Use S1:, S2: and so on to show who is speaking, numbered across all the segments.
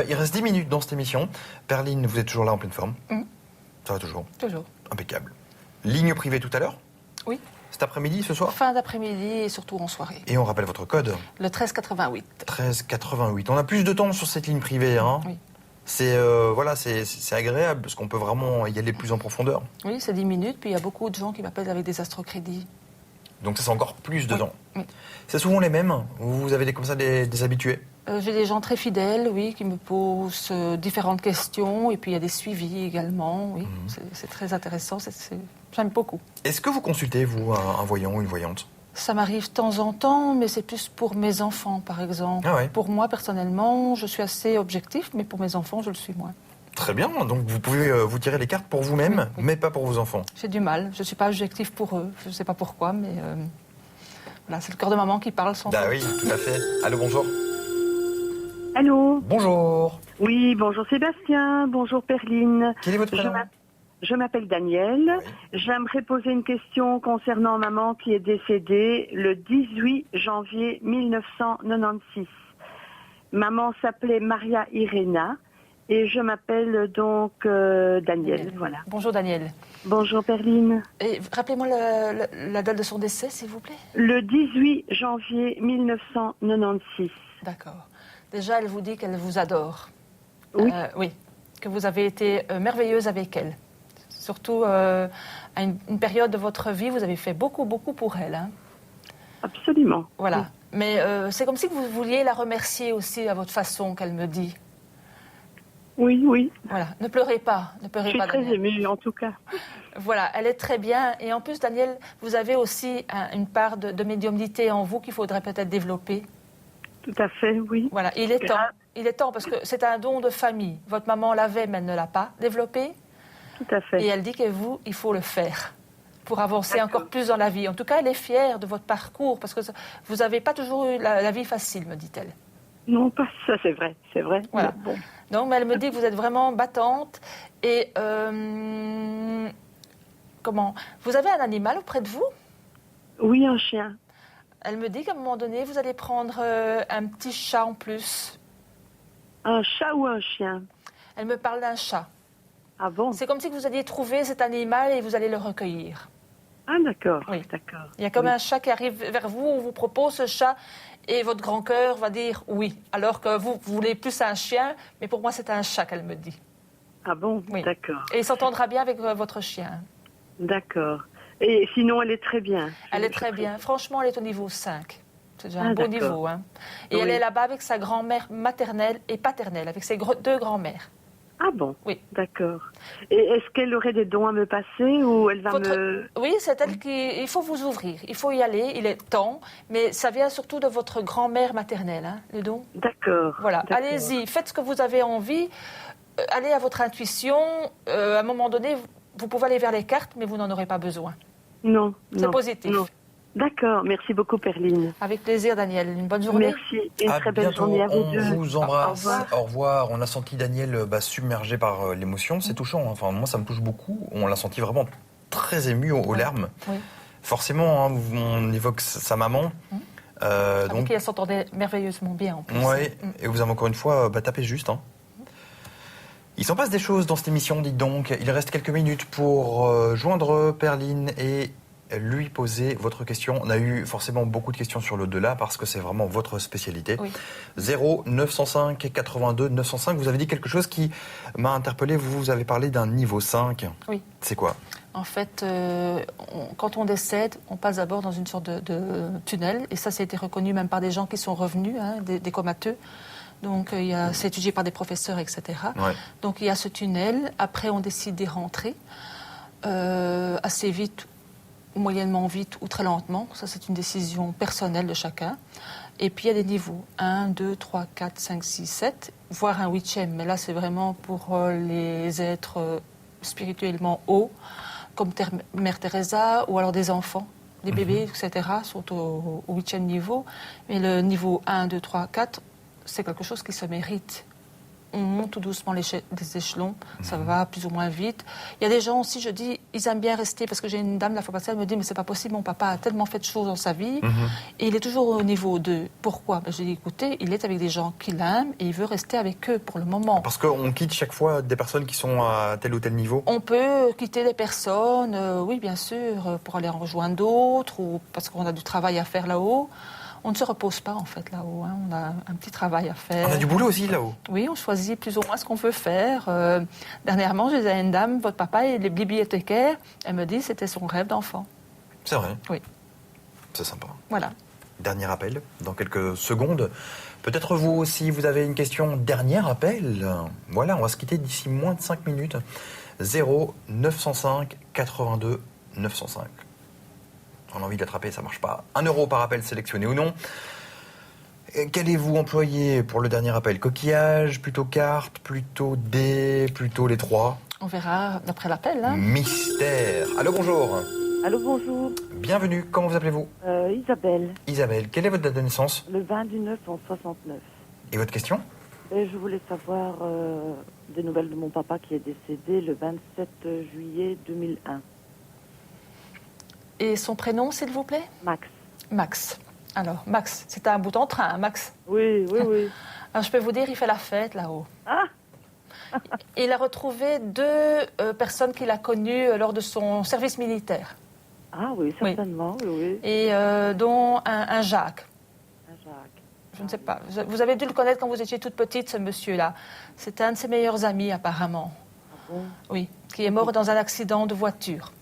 S1: Il reste 10 minutes dans cette émission. Perline, vous êtes toujours là en pleine forme? Ça va toujours?
S2: Toujours.
S1: Impeccable. Ligne privée tout à l'heure?
S2: Oui.
S1: Cet après-midi, ce soir?
S2: Fin d'après-midi et surtout en soirée.
S1: Et on rappelle votre code?
S2: Le 1388.
S1: 1388. On a plus de temps sur cette ligne privée, hein?
S2: Oui.
S1: C'est c'est agréable parce qu'on peut vraiment y aller plus en profondeur.
S2: Oui, c'est 10 minutes, puis il y a beaucoup de gens qui m'appellent avec des astrocrédits.
S1: Donc ça, c'est encore plus de temps.
S2: Oui.
S1: C'est souvent les mêmes? Vous avez comme ça des habitués?
S2: J'ai des gens très fidèles, oui, qui me posent différentes questions, et puis il y a des suivis également, oui. C'est très intéressant, j'aime beaucoup.
S1: Est-ce que vous consultez, vous, un voyant ou une voyante?
S2: Ça m'arrive de temps en temps, mais c'est plus pour mes enfants, par exemple.
S1: Ah ouais.
S2: Pour moi, personnellement, je suis assez objectif, mais pour mes enfants, je le suis moins.
S1: Très bien, donc vous pouvez vous tirer les cartes pour vous-même,
S2: Oui.
S1: mais pas pour vos enfants.
S2: J'ai du mal, je ne suis pas objectif pour eux, je ne sais pas pourquoi, mais voilà, c'est le cœur de maman qui parle sans
S1: Ah
S2: doute.
S1: oui, tout à fait. Allô, bonjour.
S3: Allô.
S1: Bonjour.
S3: Oui, bonjour Sébastien, bonjour Perline.
S1: Quel est votre prénom?
S3: Je m'appelle Danielle.
S1: Oui.
S3: J'aimerais poser une question concernant maman qui est décédée le 18 janvier 1996. Maman s'appelait Maria Irena et je m'appelle donc Danielle. Voilà.
S2: Bonjour Daniel.
S3: Bonjour Perline.
S2: Et rappelez-moi la date de son décès, s'il vous plaît.
S3: Le 18 janvier 1996.
S2: D'accord. Déjà, elle vous dit qu'elle vous adore.
S3: Oui.
S2: Oui, que vous avez été merveilleuse avec elle. Surtout à une période de votre vie, vous avez fait beaucoup, beaucoup pour elle. Hein.
S3: Absolument.
S2: Voilà.
S3: Oui.
S2: Mais c'est comme si vous vouliez la remercier aussi à votre façon, qu'elle me dit.
S3: Oui, oui.
S2: Voilà. Ne pleurez pas. Ne
S3: Je
S2: pleurez
S3: suis
S2: pas,
S3: très
S2: Daniel.
S3: émue en tout cas.
S2: Voilà, elle est très bien. Et en plus, Daniel, vous avez aussi une part de médiumnité en vous qu'il faudrait peut-être développer.
S3: Tout à fait, oui.
S2: Voilà, il est temps. Il est temps parce que c'est un don de famille. Votre maman l'avait, mais elle ne l'a pas développé.
S3: Tout à fait.
S2: Et elle dit que vous, il faut le faire pour avancer
S3: D'accord.
S2: encore plus dans la vie. En tout cas, elle est fière de votre parcours parce que vous n'avez pas toujours eu la vie facile, me dit-elle.
S3: Non, pas ça, c'est vrai, c'est vrai.
S2: Voilà.
S3: Mais bon.
S2: Donc, mais elle me dit que vous êtes vraiment battante. Et comment? Vous avez un animal auprès de vous?
S3: Oui, un chien.
S2: Elle me dit qu'à un moment donné, vous allez prendre un petit chat en plus.
S3: Un chat ou un chien?
S2: Elle me parle d'un chat.
S3: Ah bon?
S2: C'est comme si vous alliez trouver cet animal et vous allez le recueillir.
S3: Ah d'accord,
S2: Oui.
S3: d'accord.
S2: Il y a comme
S3: Oui.
S2: un chat qui arrive vers vous, on vous propose ce chat et votre grand cœur va dire oui. Alors que vous voulez plus un chien, mais pour moi c'est un chat qu'elle me dit.
S3: Ah bon?
S2: Oui.
S3: D'accord,
S2: Et il s'entendra bien avec votre chien.
S3: d'accord. Et sinon, elle est très bien.
S2: Elle est très bien. Franchement, elle est au niveau 5. C'est déjà un
S3: Ah,
S2: beau
S3: d'accord.
S2: niveau. Hein. Et
S3: Oui.
S2: elle est là-bas avec sa grand-mère maternelle et paternelle, avec ses deux grands-mères.
S3: Ah bon?
S2: Oui.
S3: D'accord. Et est-ce qu'elle aurait des dons à me passer ou elle va me...
S2: Oui, c'est elle qui... Il faut vous ouvrir, il faut y aller, il est temps, mais ça vient surtout de votre grand-mère maternelle, hein, les dons.
S3: D'accord.
S2: Voilà,
S3: d'accord.
S2: allez-y, faites ce que vous avez envie, allez à votre intuition, à un moment donné, vous pouvez aller vers les cartes, mais vous n'en aurez pas besoin.
S3: Non,
S2: C'est
S3: non,
S2: positif.
S3: non. D'accord, merci beaucoup Perline.
S2: Avec plaisir, Daniel. Une bonne journée.
S3: Merci, et une
S1: À
S3: très belle
S1: bientôt,
S3: journée à vous
S1: on
S3: deux.
S1: vous embrasse.
S3: Au revoir.
S1: Au revoir. On a senti Daniel submergé par l'émotion. C'est touchant. Enfin, moi, ça me touche beaucoup. On l'a senti vraiment très ému aux larmes.
S2: Oui.
S1: Forcément, hein, on évoque sa maman.
S2: Avec
S1: Donc,
S2: qui elle s'entendait merveilleusement bien en plus.
S1: ouais, et vous avez encore une fois tapé juste. Hein. Il s'en passe des choses dans cette émission, dites donc. Il reste quelques minutes pour joindre Perline et lui poser votre question. On a eu forcément beaucoup de questions sur l'au-delà parce que c'est vraiment votre spécialité.
S2: Oui.
S1: 0 905 82 905. Vous avez dit quelque chose qui m'a interpellé. Vous avez parlé d'un niveau 5.
S2: Oui.
S1: C'est quoi?
S2: En fait, quand on décède, on passe d'abord dans une sorte de tunnel. Et ça a été reconnu même par des gens qui sont revenus, hein, des comateux. Donc, c'est étudié par des professeurs, etc.
S1: Ouais.
S2: Donc, il y a ce tunnel. Après, on décide d'y rentrer assez vite, ou moyennement vite, ou très lentement. Ça, c'est une décision personnelle de chacun. Et puis, il y a des niveaux. 1, 2, 3, 4, 5, 6, 7, voire un 8e. Mais là, c'est vraiment pour les êtres spirituellement hauts, comme Mère Teresa, ou alors des enfants. Les bébés, etc., sont au 8e niveau. Mais le niveau 1, 2, 3, 4, c'est quelque chose qui se mérite. on monte tout doucement des échelons, ça va plus ou moins vite. Il y a des gens aussi, je dis, ils aiment bien rester, parce que j'ai une dame la fois passée, elle me dit, mais c'est pas possible, mon papa a tellement fait de choses dans sa vie, et il est toujours au niveau 2. Pourquoi? Ben, je dis, écoutez, il est avec des gens qu'il aime, et il veut rester avec eux pour le moment.
S1: Parce qu'on quitte chaque fois des personnes qui sont à tel ou tel niveau?
S2: On peut quitter des personnes, oui, bien sûr, pour aller en rejoindre d'autres, ou parce qu'on a du travail à faire là-haut. On ne se repose pas, en fait, là-haut. Hein. On a un petit travail à faire.
S1: On a du boulot aussi, là-haut?
S2: Oui, on choisit plus ou moins ce qu'on veut faire. Dernièrement, je disais à une dame, votre papa, il est bibliothécaire. Elle me dit que c'était son rêve d'enfant.
S1: C'est vrai?
S2: Oui.
S1: C'est sympa.
S2: Voilà.
S1: Dernier appel, dans quelques secondes. Peut-être vous aussi, vous avez une question. Dernier appel. Voilà, on va se quitter d'ici moins de 5 minutes. 0 905 82 905. On a envie de l'attraper, ça marche pas. 1 euro par appel sélectionné ou non. Et qu'allez-vous employer pour le dernier appel? Coquillage, plutôt carte, plutôt dé, plutôt les 3?
S2: On verra d'après l'appel. Hein.
S1: Mystère. Allô, bonjour.
S4: Allô, bonjour.
S1: Bienvenue, comment vous appelez-vous?
S4: Isabelle,
S1: Isabelle, quelle est votre date de naissance?
S4: le 20 du 9 en 69.
S1: Et votre question?
S4: Et je voulais savoir des nouvelles de mon papa qui est décédé le 27 juillet 2001.
S2: Et son prénom, s'il vous plaît?
S4: Max.
S2: Max. Alors, Max, c'est un bout en train, hein, Max.
S4: Oui, oui, oui.
S2: Alors, je peux vous dire, il fait la fête là-haut.
S4: Ah,
S2: Il a retrouvé 2 personnes qu'il a connues lors de son service militaire.
S4: ah oui, certainement, oui, oui.
S2: Et dont un Jacques.
S4: Un Jacques.
S2: Je ne sais pas. Vous avez dû le connaître quand vous étiez toute petite, ce monsieur-là. C'était un de ses meilleurs amis, apparemment.
S4: Ah bon?
S2: Oui, qui est mort dans un accident de voiture.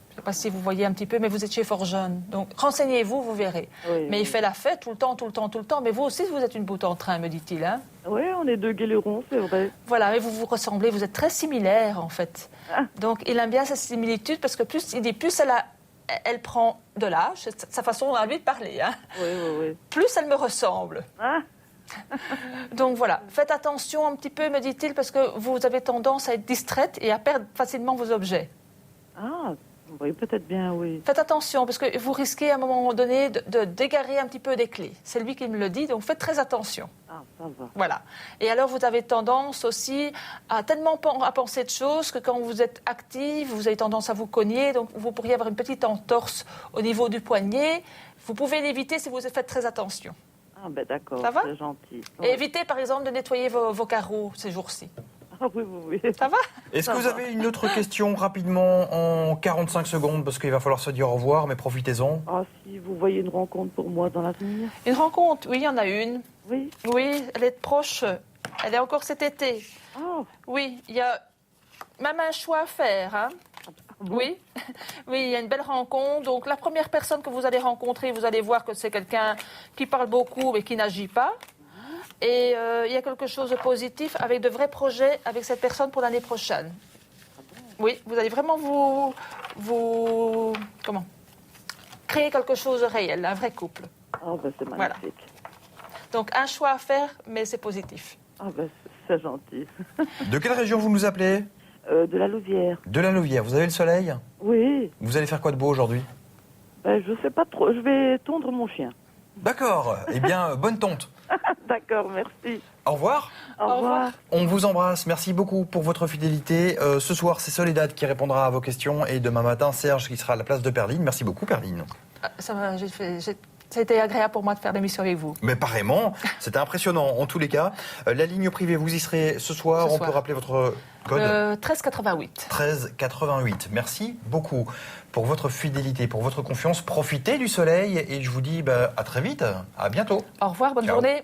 S2: Je ne sais pas si vous voyez un petit peu, mais vous étiez fort jeune. Donc, renseignez-vous, vous verrez.
S4: Oui,
S2: Mais
S4: oui.
S2: il fait la fête tout le temps, tout le temps, tout le temps. Mais vous aussi, vous êtes une boute en train, me dit-il. Hein.
S4: Oui, on est 2 guélerons, c'est vrai.
S2: Voilà, et vous vous ressemblez, vous êtes très similaires, en fait.
S4: Ah.
S2: Donc, il aime bien cette similitude, parce que plus elle prend de l'âge, c'est sa façon à lui de parler, hein,
S4: Oui, oui, oui.
S2: plus elle me ressemble.
S4: Ah,
S2: Donc voilà, faites attention un petit peu, me dit-il, parce que vous avez tendance à être distraite et à perdre facilement vos objets.
S4: ah, oui, peut-être bien, oui.
S2: Faites attention, parce que vous risquez à un moment donné d'égarer un petit peu des clés. C'est lui qui me le dit, donc faites très attention.
S4: Ah, ça va.
S2: Voilà. Et alors, vous avez tendance aussi à tellement à penser de choses que quand vous êtes active, vous avez tendance à vous cogner. Donc, vous pourriez avoir une petite entorse au niveau du poignet. Vous pouvez l'éviter si vous faites très attention.
S4: Ah, ben d'accord,
S2: Ça va?
S4: c'est gentil.
S2: Et
S4: Ouais.
S2: évitez, par exemple, de nettoyer vos carreaux ces jours-ci.
S4: Ah, oui, oui, oui.
S2: Ça va?
S1: Est-ce
S4: Ça
S1: que vous
S4: va.
S1: avez une autre question rapidement en 45 secondes parce qu'il va falloir se dire au revoir, mais profitez-en.
S4: Ah, si vous voyez une rencontre pour moi dans l'avenir?
S2: Une rencontre, oui, il y en a une.
S4: Oui.
S2: Oui, elle est proche. Elle est encore cet été.
S4: Ah,
S2: Oui, il y a même un choix à faire. Hein.
S4: bon?
S2: Oui, oui, il y a une belle rencontre. Donc la première personne que vous allez rencontrer, vous allez voir que c'est quelqu'un qui parle beaucoup mais qui n'agit pas. Et il y a quelque chose de positif avec de vrais projets avec cette personne pour l'année prochaine. Oui, vous allez vraiment comment créer quelque chose de réel, un vrai couple.
S4: Ah, ben c'est
S2: Voilà.
S4: magnifique.
S2: Donc un choix à faire, mais c'est positif.
S4: Ah, ben c'est gentil.
S1: De quelle région vous nous appelez?
S4: De la Louvière.
S1: De la Louvière. Vous avez le soleil?
S4: Oui.
S1: Vous allez faire quoi de beau aujourd'hui?
S4: Ben, je sais pas trop. Je vais tondre mon chien.
S1: D'accord. Eh bien, bonne tonte.
S4: D'accord, merci.
S1: Au revoir.
S4: Au revoir.
S1: On vous embrasse. Merci beaucoup pour votre fidélité. Ce soir, c'est Soledad qui répondra à vos questions et demain matin, Serge qui sera à la place de Perline. Merci beaucoup, Perline.
S2: Ah, ça a été agréable pour moi de faire l'émission avec vous.
S1: Mais pareillement, c'était impressionnant en tous les cas. La ligne privée, vous y serez ce soir.
S2: Ce
S1: On
S2: soir.
S1: peut rappeler votre code
S2: 1388.
S1: 1388. Merci beaucoup pour votre fidélité, pour votre confiance. Profitez du soleil et je vous dis à très vite. À bientôt.
S2: Au revoir, bonne
S1: Ciao.
S2: journée.